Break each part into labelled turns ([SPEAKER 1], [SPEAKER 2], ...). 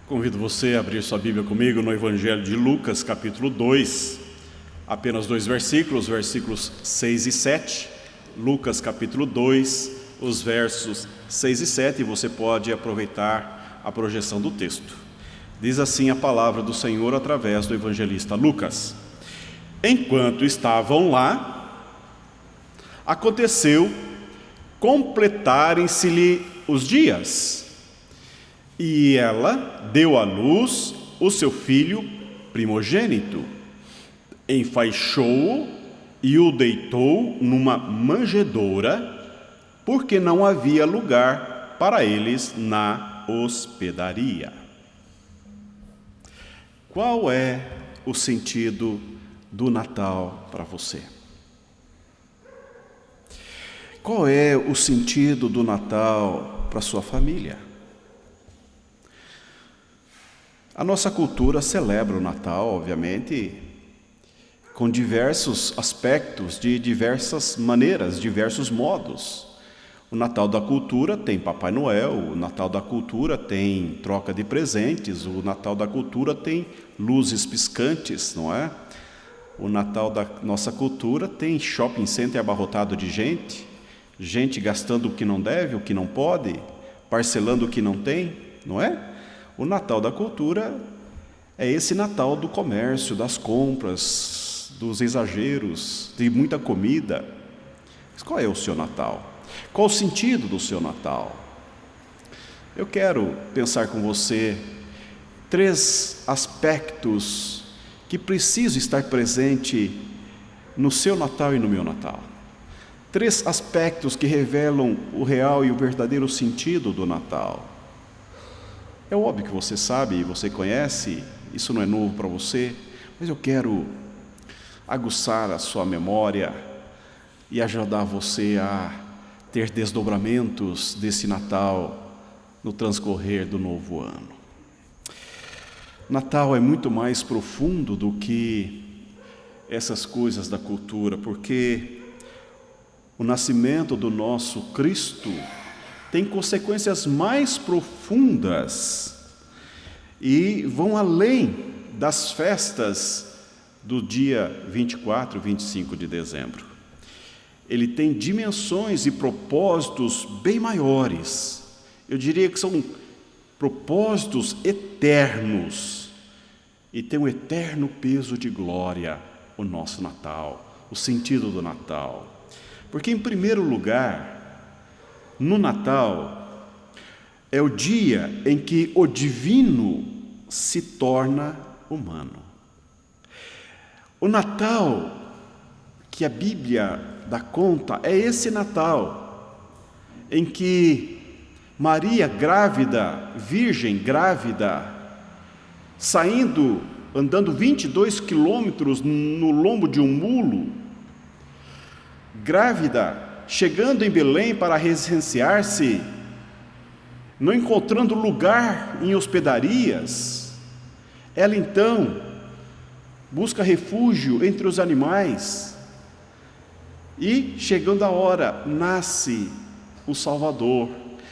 [SPEAKER 1] Convido você a abrir sua Bíblia comigo no Evangelho de Lucas, capítulo 2, apenas 2 versículos, versículos 6 e 7. Lucas, capítulo 2, os versos 6 e 7, e você pode aproveitar a projeção do texto. Diz assim a palavra do Senhor através do evangelista Lucas. Enquanto estavam lá, aconteceu completarem-se-lhe os dias, e ela deu à luz o seu filho primogênito, enfaixou-o e o deitou numa manjedoura, porque não havia lugar para eles na hospedaria. Qual é o sentido do Natal para você? Qual é o sentido do Natal para sua família? A nossa cultura celebra o Natal, obviamente, com diversos aspectos, de diversas maneiras, diversos modos. O Natal da cultura tem Papai Noel, o Natal da cultura tem troca de presentes, o Natal da cultura tem luzes piscantes, não é? O Natal da nossa cultura tem shopping center abarrotado de gente, gente gastando o que não deve, o que não pode, parcelando o que não tem, não é? O Natal da cultura é esse Natal do comércio, das compras, dos exageros, de muita comida. Mas qual é o seu Natal? Qual o sentido do seu Natal? Eu quero pensar com você 3 aspectos que precisam estar presente no seu Natal e no meu Natal. 3 aspectos que revelam o real e o verdadeiro sentido do Natal. É óbvio que você sabe e você conhece, isso não é novo para você, mas eu quero aguçar a sua memória e ajudar você a ter desdobramentos desse Natal no transcorrer do novo ano. Natal é muito mais profundo do que essas coisas da cultura, porque o nascimento do nosso Cristo tem consequências mais profundas e vão além das festas do dia 24, 25 de dezembro. Ele tem dimensões e propósitos bem maiores. Eu diria que são propósitos eternos e tem um eterno peso de glória o nosso Natal, o sentido do Natal. Porque, em primeiro lugar, no Natal, é o dia em que o divino se torna humano. O Natal que a Bíblia dá conta é esse Natal em que Maria grávida, virgem grávida, andando 22 quilômetros no lombo de um mulo, grávida, chegando em Belém para residenciar-se, não encontrando lugar em hospedarias, ela então busca refúgio entre os animais e, chegando a hora, nasce o Salvador,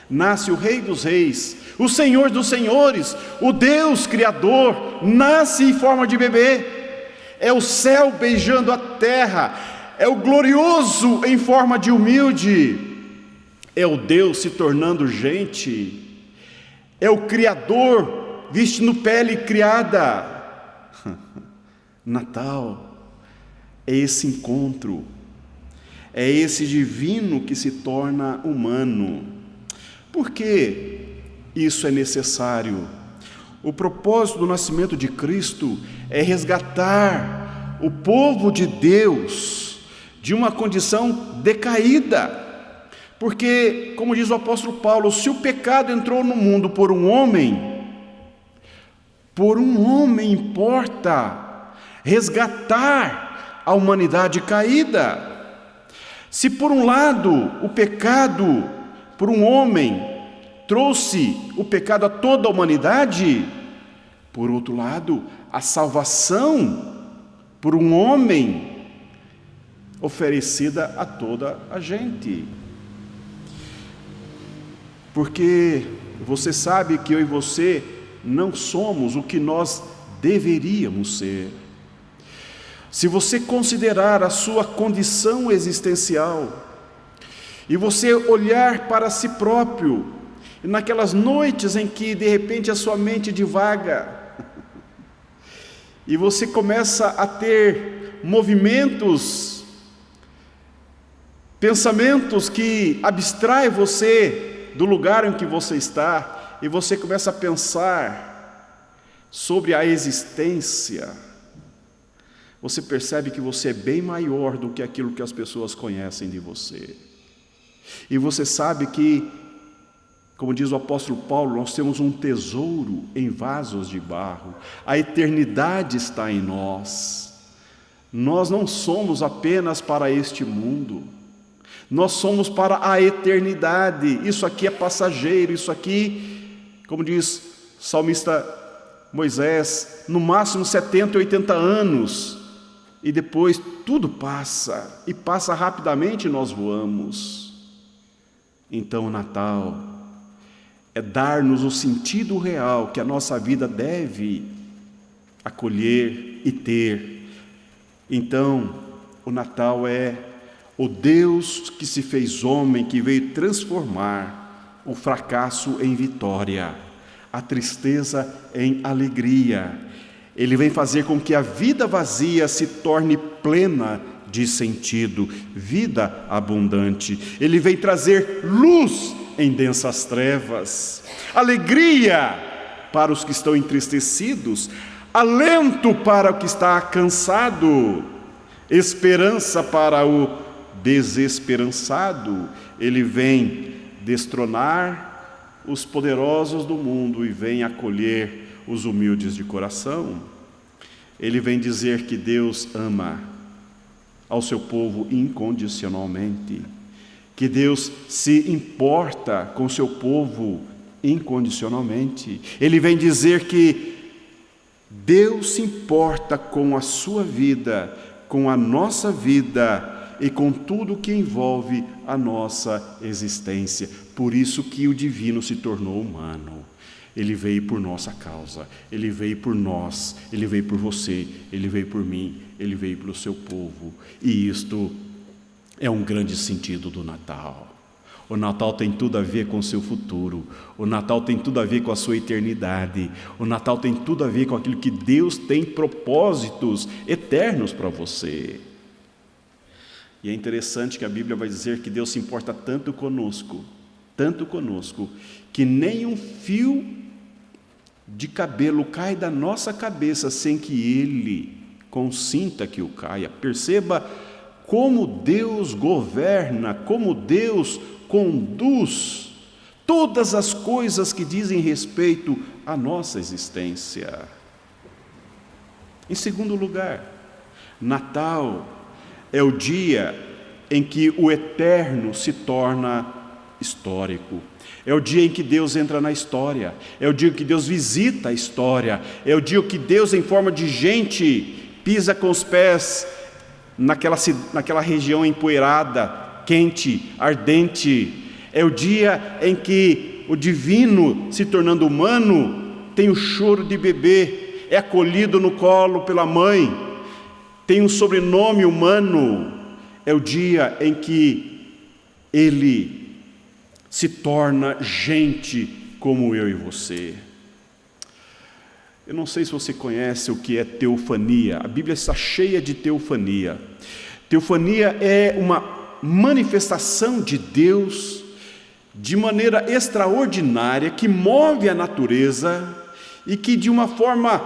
[SPEAKER 1] nasce o Rei dos Reis, o Senhor dos Senhores, o Deus Criador, nasce em forma de bebê. É o céu beijando a terra, é o glorioso em forma de humilde, é o Deus se tornando gente, é o Criador vestindo pele criada. Natal é esse encontro, é esse divino que se torna humano. Por que isso é necessário? O propósito do nascimento de Cristo é resgatar o povo de Deus de uma condição decaída, porque, como diz o apóstolo Paulo, se o pecado entrou no mundo por um homem importa resgatar a humanidade caída. Se por um lado o pecado por um homem trouxe o pecado a toda a humanidade, por outro lado, a salvação por um homem oferecida a toda a gente. Porque você sabe que eu e você não somos o que nós deveríamos ser. Se você considerar a sua condição existencial, e você olhar para si próprio, naquelas noites em que de repente a sua mente divaga, e você começa a ter movimentos, pensamentos que abstraem você do lugar em que você está, e você começa a pensar sobre a existência, você percebe que você é bem maior do que aquilo que as pessoas conhecem de você. E você sabe que, como diz o apóstolo Paulo, nós temos um tesouro em vasos de barro. A eternidade está em nós. Nós não somos apenas para este mundo. Nós somos para a eternidade. Isso aqui é passageiro, isso aqui, como diz o salmista Moisés, no máximo 70, 80 anos. E depois tudo passa, e passa rapidamente e nós voamos. Então o Natal é dar-nos o sentido real que a nossa vida deve acolher e ter. Então o Natal é o Deus que se fez homem, que veio transformar o fracasso em vitória, a tristeza em alegria. Ele vem fazer com que a vida vazia se torne plena de sentido, vida abundante. Ele vem trazer luz em densas trevas, alegria para os que estão entristecidos, alento para o que está cansado, esperança para o desesperançado. Ele vem destronar os poderosos do mundo e vem acolher os humildes de coração. Ele vem dizer que Deus ama ao seu povo incondicionalmente, que Deus se importa com o seu povo incondicionalmente. Ele vem dizer que Deus se importa com a sua vida, com a nossa vida e com tudo que envolve a nossa existência. Por isso que o divino se tornou humano. Ele veio por nossa causa, Ele veio por nós, Ele veio por você, Ele veio por mim, Ele veio pelo seu povo. E isto é um grande sentido do Natal. O Natal tem tudo a ver com o seu futuro, o Natal tem tudo a ver com a sua eternidade, o Natal tem tudo a ver com aquilo que Deus tem propósitos eternos para você. E é interessante que a Bíblia vai dizer que Deus se importa tanto conosco, que nem um fio de cabelo cai da nossa cabeça sem que Ele consinta que o caia. Perceba como Deus governa, como Deus conduz todas as coisas que dizem respeito à nossa existência. Em segundo lugar, Natal é o dia em que o eterno se torna histórico. É o dia em que Deus entra na história, é o dia que Deus visita a história, é o dia que Deus, em forma de gente, pisa com os pés naquela região empoeirada, quente, ardente. É o dia em que o divino, se tornando humano, tem o choro de bebê, é acolhido no colo pela mãe, tem um sobrenome humano. É o dia em que Ele se torna gente como eu e você. Eu não sei se você conhece o que é teofania. A Bíblia está cheia de teofania. Teofania é uma manifestação de Deus de maneira extraordinária, que move a natureza e que de uma forma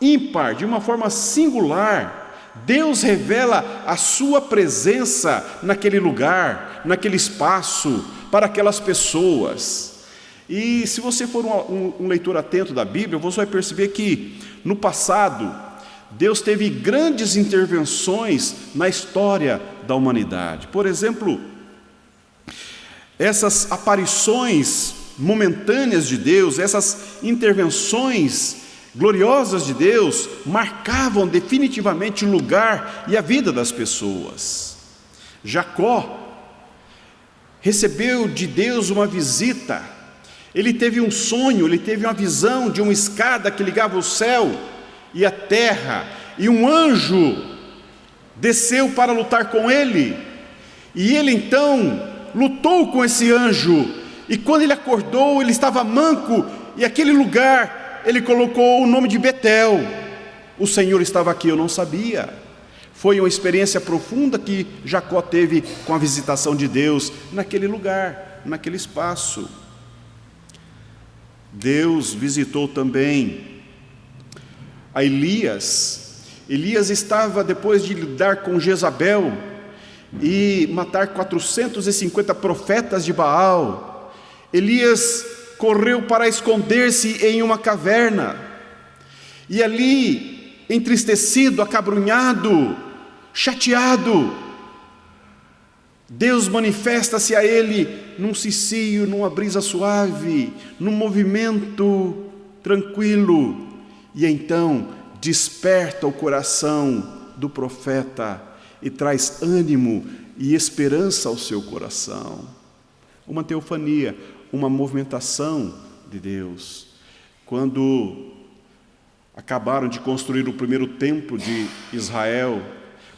[SPEAKER 1] ímpar, de uma forma singular, Deus revela a sua presença naquele lugar, naquele espaço, para aquelas pessoas. E se você for um leitor atento da Bíblia, você vai perceber que no passado Deus teve grandes intervenções na história da humanidade. Por exemplo, essas aparições momentâneas de Deus, essas intervenções gloriosas de Deus, marcavam definitivamente o lugar e a vida das pessoas. Jacó recebeu de Deus uma visita, Ele teve um sonho, ele teve uma visão de uma escada que ligava o céu e a terra, e um anjo desceu para lutar com ele, e ele então lutou com esse anjo, e quando ele acordou, ele estava manco, e aquele lugar, ele colocou o nome de Betel. O Senhor estava aqui, eu não sabia. Foi uma experiência profunda que Jacó teve com a visitação de Deus naquele lugar, naquele espaço. Deus visitou também a Elias. Elias estava, depois de lidar com Jezabel e matar 450 profetas de Baal, Elias correu para esconder-se em uma caverna, e ali, entristecido, acabrunhado, chateado, Deus manifesta-se a ele num cicio, numa brisa suave, num movimento tranquilo, e então desperta o coração do profeta e traz ânimo e esperança ao seu coração. Uma teofania, uma movimentação de Deus. Quando acabaram de construir o primeiro templo de Israel,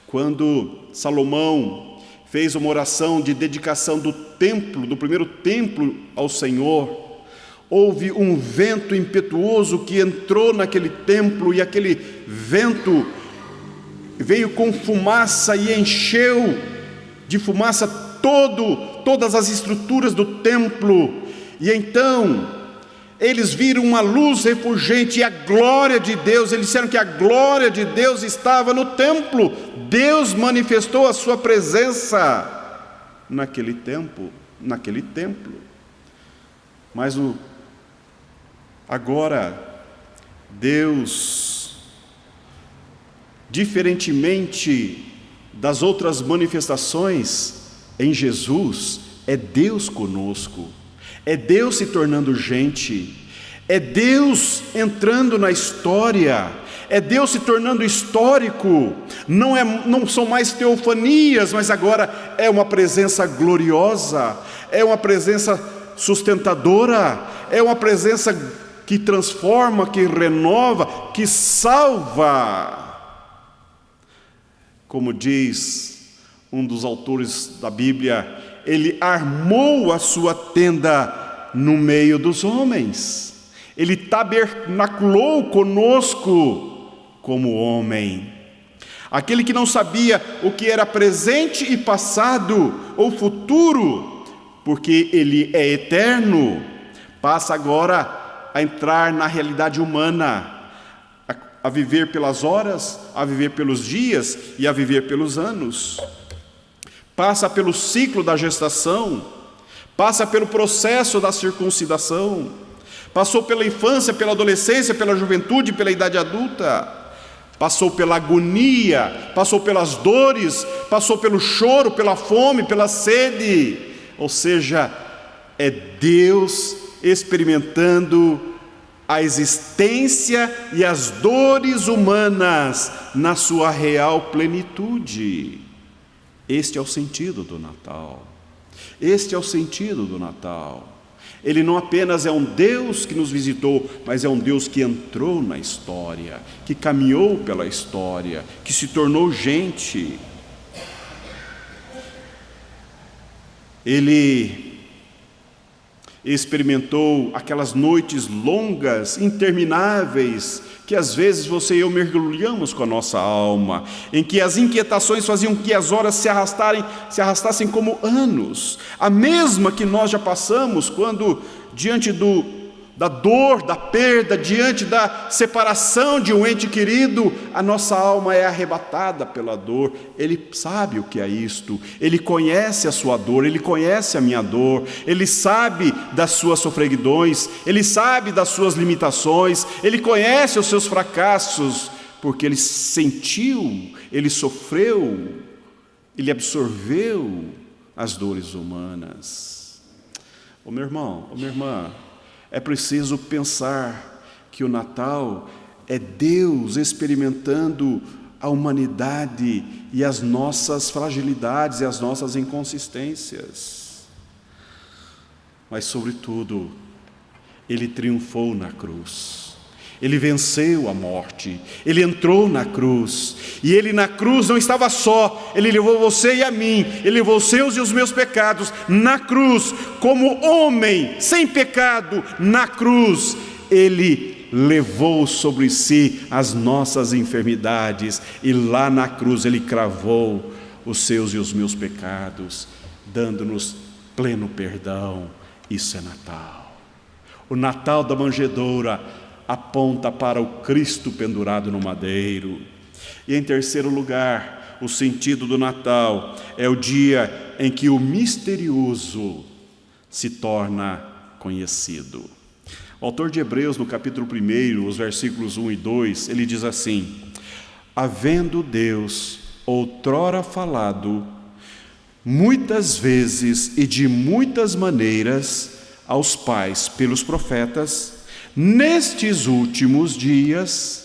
[SPEAKER 1] quando Salomão fez uma oração de dedicação do templo, do primeiro templo ao Senhor, houve um vento impetuoso que entrou naquele templo, e aquele vento veio com fumaça e encheu de fumaça todas as estruturas do templo, e então eles viram uma luz refulgente e a glória de Deus. Eles disseram que a glória de Deus estava no templo. Deus manifestou a sua presença naquele templo. Mas agora Deus, diferentemente das outras manifestações, em Jesus, é Deus conosco. É Deus se tornando gente, é Deus entrando na história, é Deus se tornando histórico. Não são mais teofanias, mas agora é uma presença gloriosa, é uma presença sustentadora, é uma presença que transforma, que renova, que salva. Como diz um dos autores da Bíblia, Ele armou a sua tenda no meio dos homens. Ele tabernaculou conosco como homem. Aquele que não sabia o que era presente e passado ou futuro, porque Ele é eterno, passa agora a entrar na realidade humana, a viver pelas horas, a viver pelos dias e a viver pelos anos. Passa pelo ciclo da gestação, passa pelo processo da circuncidação, passou pela infância, pela adolescência, pela juventude, pela idade adulta, passou pela agonia, passou pelas dores, passou pelo choro, pela fome, pela sede. Ou seja, é Deus experimentando a existência e as dores humanas na sua real plenitude. Este é o sentido do Natal. Este é o sentido do Natal. Ele não apenas é um Deus que nos visitou, mas é um Deus que entrou na história, que caminhou pela história, que se tornou gente. Ele experimentou aquelas noites longas, intermináveis, que às vezes você e eu mergulhamos com a nossa alma, em que as inquietações faziam que as horas se arrastassem como anos, a mesma que nós já passamos quando, diante da dor, da perda, diante da separação de um ente querido, a nossa alma é arrebatada pela dor. Ele sabe o que é isto, Ele conhece a sua dor, Ele conhece a minha dor, Ele sabe das suas sofreguidões, Ele sabe das suas limitações, Ele conhece os seus fracassos, porque Ele sentiu, Ele sofreu, Ele absorveu as dores humanas. Ô meu irmão, ô minha irmã, é preciso pensar que o Natal é Deus experimentando a humanidade e as nossas fragilidades e as nossas inconsistências. Mas, sobretudo, Ele triunfou na cruz. Ele venceu a morte, Ele entrou na cruz, e Ele na cruz não estava só, Ele levou você e a mim, Ele levou os seus e os meus pecados na cruz, como homem, sem pecado, na cruz, Ele levou sobre si as nossas enfermidades, e lá na cruz Ele cravou os seus e os meus pecados, dando-nos pleno perdão. Isso é Natal. O Natal da manjedoura aponta para o Cristo pendurado no madeiro. E em terceiro lugar, o sentido do Natal é o dia em que o misterioso se torna conhecido. O autor de Hebreus, no capítulo 1, os versículos 1 e 2, ele diz assim: havendo Deus outrora falado muitas vezes e de muitas maneiras aos pais pelos profetas, nestes últimos dias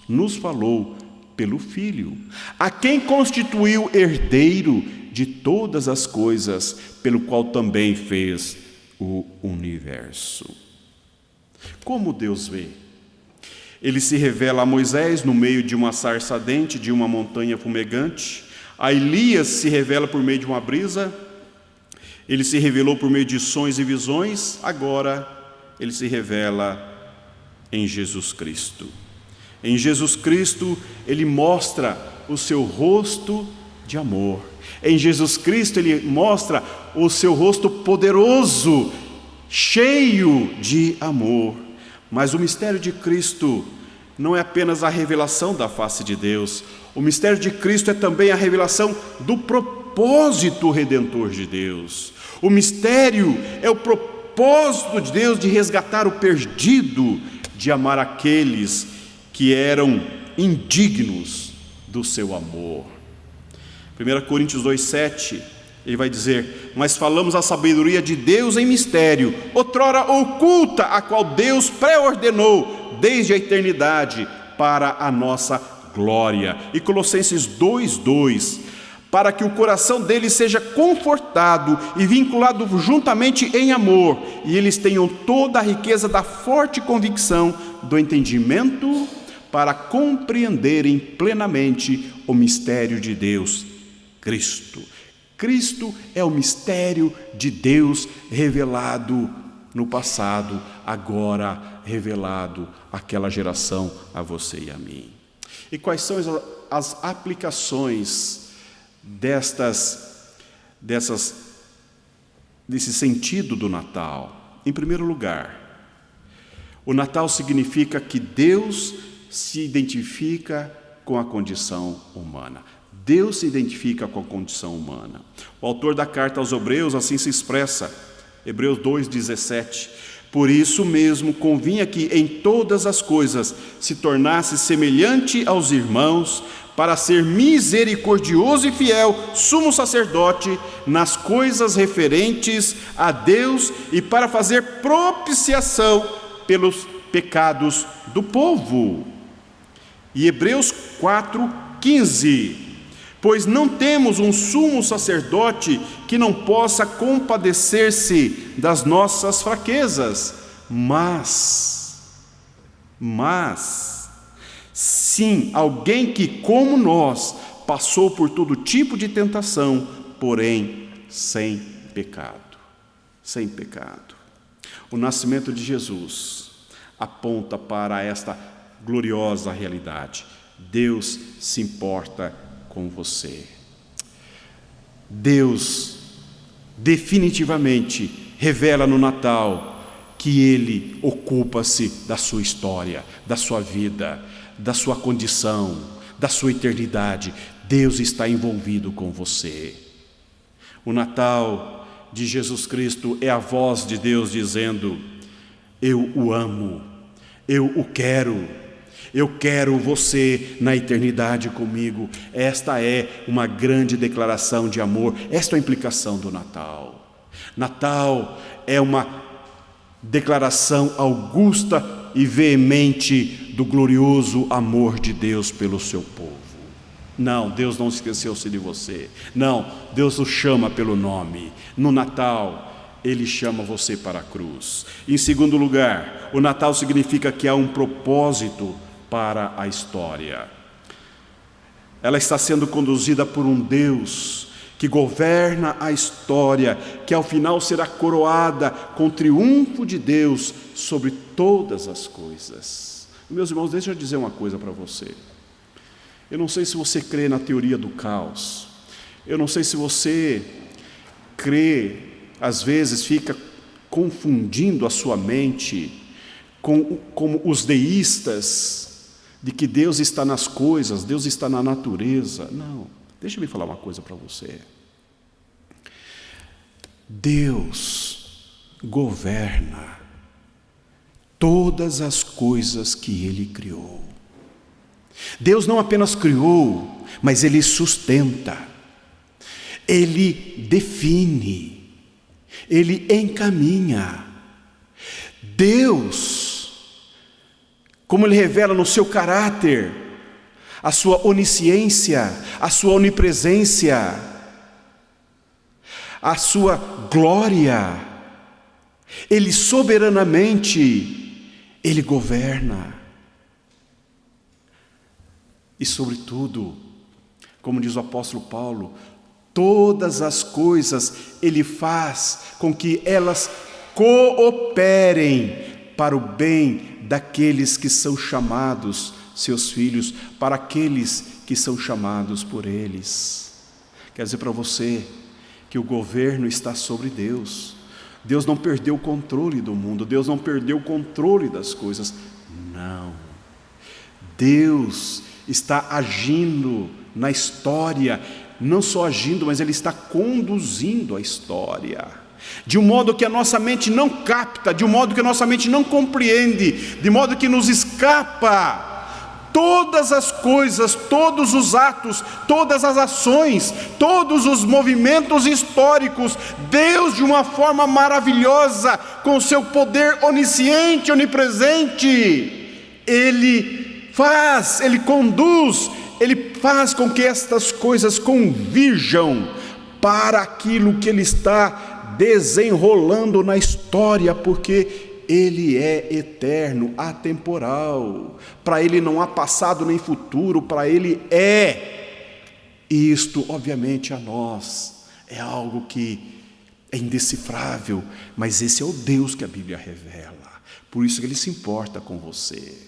[SPEAKER 1] nos falou pelo Filho, a quem constituiu herdeiro de todas as coisas, pelo qual também fez o universo. Como Deus vê? Ele se revela a Moisés no meio de uma sarça ardente, de uma montanha fumegante. A Elias se revela por meio de uma brisa. Ele se revelou por meio de sonhos e visões. Agora Ele se revela em Jesus Cristo. Em Jesus Cristo Ele mostra o seu rosto de amor. Em Jesus Cristo Ele mostra o seu rosto poderoso, cheio de amor. Mas o mistério de Cristo não é apenas a revelação da face de Deus. O mistério de Cristo é também a revelação do propósito redentor de Deus. O mistério é o propósito de Deus de resgatar o perdido, de amar aqueles que eram indignos do seu amor. 1 Coríntios 2,7, ele vai dizer: mas falamos a sabedoria de Deus em mistério, outrora oculta, a qual Deus pré-ordenou desde a eternidade para a nossa glória. E Colossenses 2,2, para que o coração deles seja confortado e vinculado juntamente em amor, e eles tenham toda a riqueza da forte convicção do entendimento, para compreenderem plenamente o mistério de Deus, Cristo. Cristo é o mistério de Deus revelado no passado, agora revelado àquela geração, a você e a mim. E quais são as aplicações desse sentido do Natal? Em primeiro lugar, o Natal significa que Deus se identifica com a condição humana. Deus se identifica com a condição humana. O autor da carta aos Hebreus assim se expressa, Hebreus 2,17: por isso mesmo convinha que em todas as coisas se tornasse semelhante aos irmãos, para ser misericordioso e fiel sumo sacerdote nas coisas referentes a Deus e para fazer propiciação pelos pecados do povo. E Hebreus 4,15: pois não temos um sumo sacerdote que não possa compadecer-se das nossas fraquezas, mas sim, alguém que, como nós, passou por todo tipo de tentação, porém sem pecado. Sem pecado. O nascimento de Jesus aponta para esta gloriosa realidade. Deus se importa com você. Deus definitivamente revela no Natal que Ele ocupa-se da sua história, da sua vida, da sua condição, da sua eternidade. Deus está envolvido com você. O Natal de Jesus Cristo é a voz de Deus dizendo: eu o amo, eu o quero, eu quero você na eternidade comigo. Esta é uma grande declaração de amor. Esta é a implicação do Natal. Natal é uma declaração augusta e veemente do glorioso amor de Deus pelo seu povo. Não, Deus não esqueceu-se de você. Não, Deus o chama pelo nome. No Natal, Ele chama você para a cruz. Em segundo lugar, o Natal significa que há um propósito para a história. Ela está sendo conduzida por um Deus que governa a história, que ao final será coroada com o triunfo de Deus sobre todas as coisas. Meus irmãos, deixa eu dizer uma coisa para você. Eu não sei se você crê na teoria do caos. Eu não sei se você crê, às vezes fica confundindo a sua mente como os deístas, de que Deus está nas coisas, Deus está na natureza. Não, deixa eu me falar uma coisa para você. Deus governa todas as coisas que Ele criou. Deus não apenas criou, mas Ele sustenta, Ele define, Ele encaminha. Deus, como Ele revela no seu caráter, a sua onisciência, a sua onipresença, a sua glória, Ele soberanamente, Ele governa. E sobretudo, como diz o apóstolo Paulo, todas as coisas Ele faz com que elas cooperem para o bem daqueles que são chamados seus filhos, para aqueles que são chamados por eles. Quer dizer para você que o governo está sobre Deus. Deus não perdeu o controle do mundo, Deus não perdeu o controle das coisas. Não. Deus está agindo na história, não só agindo, mas Ele está conduzindo a história, de um modo que a nossa mente não capta, de um modo que a nossa mente não compreende, de modo que nos escapa. Todas as coisas, todos os atos, todas as ações, todos os movimentos históricos, Deus, de uma forma maravilhosa, com o seu poder onisciente, onipresente, Ele faz, Ele conduz, Ele faz com que estas coisas convirjam para aquilo que Ele está desenrolando na história, porque Ele é eterno, atemporal. Para Ele não há passado nem futuro, para Ele é. E isto, obviamente, a nós é algo que é indecifrável, mas esse é o Deus que a Bíblia revela. Por isso que Ele se importa com você.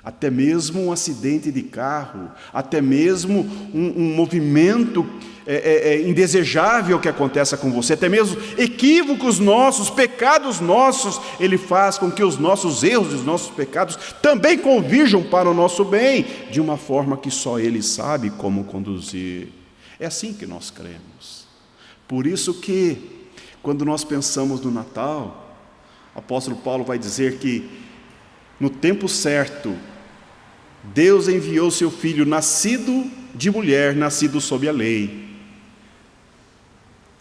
[SPEAKER 1] Até mesmo um acidente de carro, até mesmo um movimento indesejável que aconteça com você, até mesmo equívocos nossos, pecados nossos, Ele faz com que os nossos erros e os nossos pecados também convirjam para o nosso bem, de uma forma que só Ele sabe como conduzir. É assim que nós cremos. Por isso que, quando nós pensamos no Natal, o apóstolo Paulo vai dizer que, no tempo certo, Deus enviou seu Filho, nascido de mulher, nascido sob a lei.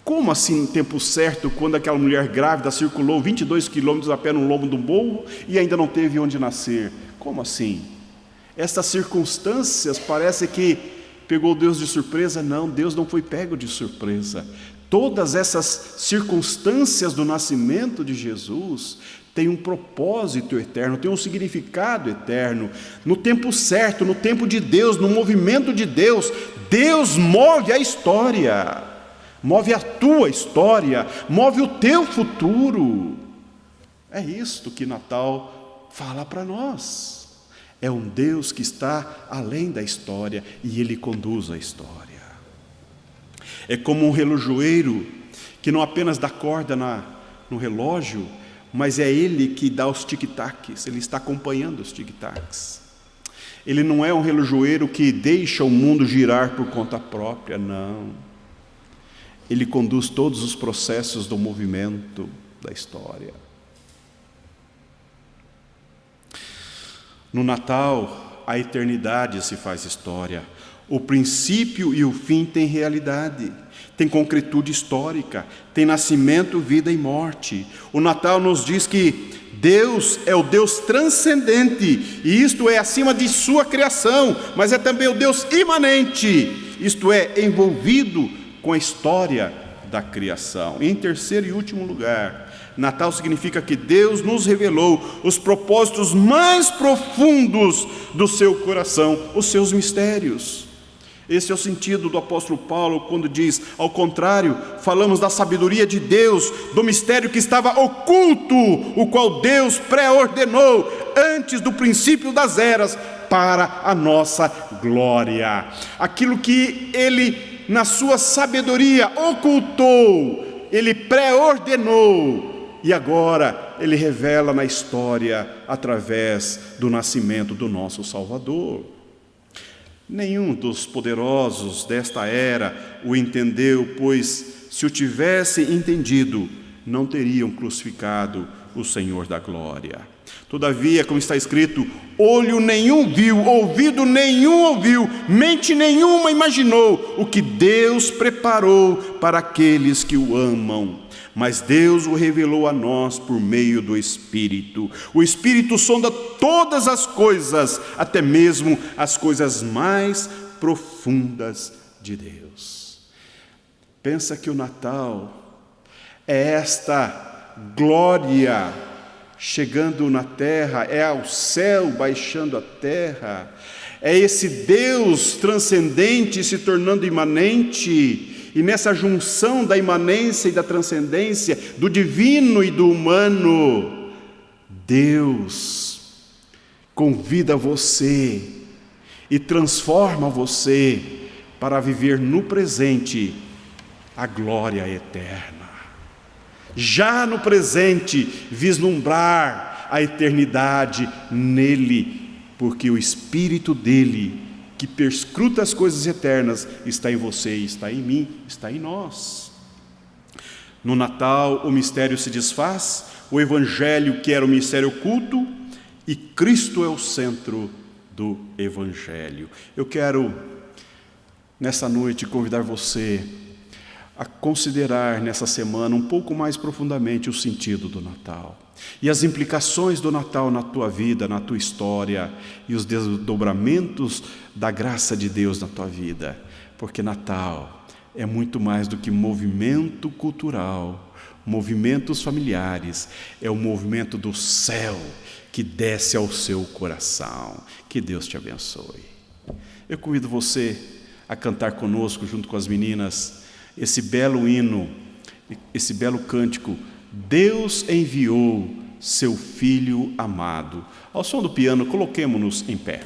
[SPEAKER 1] Como assim no tempo certo, quando aquela mulher grávida circulou 22 quilômetros a pé no lombo do morro e ainda não teve onde nascer? Como assim? Estas circunstâncias parece que pegou Deus de surpresa. Não, Deus não foi pego de surpresa. Todas essas circunstâncias do nascimento de Jesus tem um propósito eterno, tem um significado eterno. No tempo certo, no tempo de Deus, no movimento de Deus, Deus move a história, move a tua história, move o teu futuro. É isto que Natal fala para nós. É um Deus que está além da história e Ele conduz a história. É como um relojoeiro que não apenas dá corda no relógio, mas é Ele que dá os tic-tacs, Ele está acompanhando os tic-tacs. Ele não é um relojoeiro que deixa o mundo girar por conta própria, não. Ele conduz todos os processos do movimento da história. No Natal, a eternidade se faz história. O princípio e o fim têm realidade, tem concretude histórica, tem nascimento, vida e morte. O Natal nos diz que Deus é o Deus transcendente, e isto é acima de sua criação, mas é também o Deus imanente, isto é, envolvido com a história da criação. Em terceiro e último lugar, Natal significa que Deus nos revelou os propósitos mais profundos do seu coração, os seus mistérios. Esse é o sentido do apóstolo Paulo quando diz: ao contrário, falamos da sabedoria de Deus, do mistério que estava oculto, o qual Deus pré-ordenou antes do princípio das eras para a nossa glória. Aquilo que Ele, na sua sabedoria, ocultou, Ele pré-ordenou, e agora Ele revela na história através do nascimento do nosso Salvador. Nenhum dos poderosos desta era o entendeu, pois se o tivesse entendido, não teriam crucificado o Senhor da glória. Todavia, como está escrito, olho nenhum viu, ouvido nenhum ouviu, mente nenhuma imaginou o que Deus preparou para aqueles que o amam. Mas Deus o revelou a nós por meio do Espírito. O Espírito sonda todas as coisas, até mesmo as coisas mais profundas de Deus. Pensa que o Natal é esta glória chegando na terra, é ao céu baixando a terra, é esse Deus transcendente se tornando imanente. E nessa junção da imanência e da transcendência, do divino e do humano, Deus convida você e transforma você para viver no presente a glória eterna. Já no presente, vislumbrar a eternidade nele, porque o Espírito dele, que perscruta as coisas eternas, está em você, está em mim, está em nós. No Natal o mistério se desfaz, o Evangelho, que era o mistério oculto, e Cristo é o centro do Evangelho. Eu quero, nessa noite, convidar você a considerar nessa semana um pouco mais profundamente o sentido do Natal e as implicações do Natal na tua vida, na tua história, e os desdobramentos da graça de Deus na tua vida, porque Natal é muito mais do que movimento cultural, movimentos familiares, é o movimento do céu que desce ao seu coração. Que Deus te abençoe. Eu convido você a cantar conosco, junto com as meninas, esse belo hino, esse belo cântico: Deus enviou seu Filho amado. Ao som do piano, coloquemo-nos em pé.